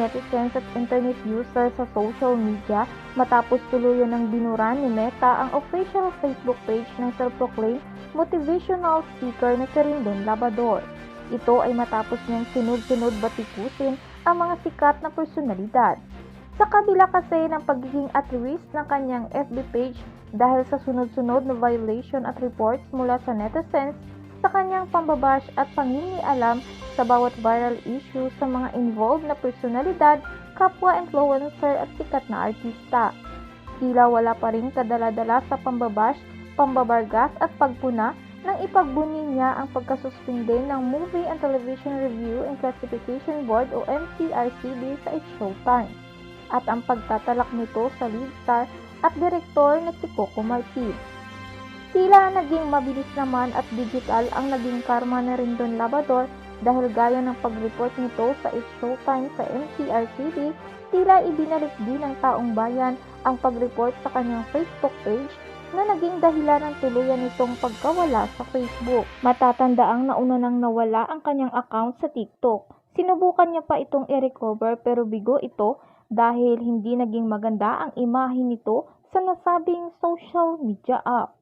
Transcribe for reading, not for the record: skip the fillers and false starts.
netizens at internet users sa social media matapos tuluyan ng binura ni Meta ang official Facebook page ng self-proclaimed motivational speaker na si Rendon Labrador. Ito ay matapos niyang sunod-sunod batikusin ang mga sikat na personalidad. Sa kabila kasi ng pagiging at risk ng kanyang FB page dahil sa sunod-sunod na violation at reports mula sa netizens sa kanyang pambabash at panginialam sa bawat viral issue sa mga involved na personalidad, kapwa influencer at sikat na artista. Tila wala pa rin kadala-dala sa pambabash, pambabargas at pagpuna nang ipagbuni niya ang pagkasuspinde ng Movie and Television Review and Classification Board o MTRCB sa It's Showtime at ang pagtatalak nito sa lead star at direktor na si Coco Martin. Tila naging mabilis naman at digital ang naging karma ni Rendon Labrador dahil gaya ng pag-report nito sa It's Showtime sa MTRCB, tila ibinalik din ng taong bayan ang pag-report sa kanyang Facebook page na naging dahilan ng tuluyan nitong pagkawala sa Facebook. Matatandaang nauna nang nawala ang kanyang account sa TikTok. Sinubukan niya pa itong i-recover pero bigo ito dahil hindi naging maganda ang imahe nito sa nasabing social media app.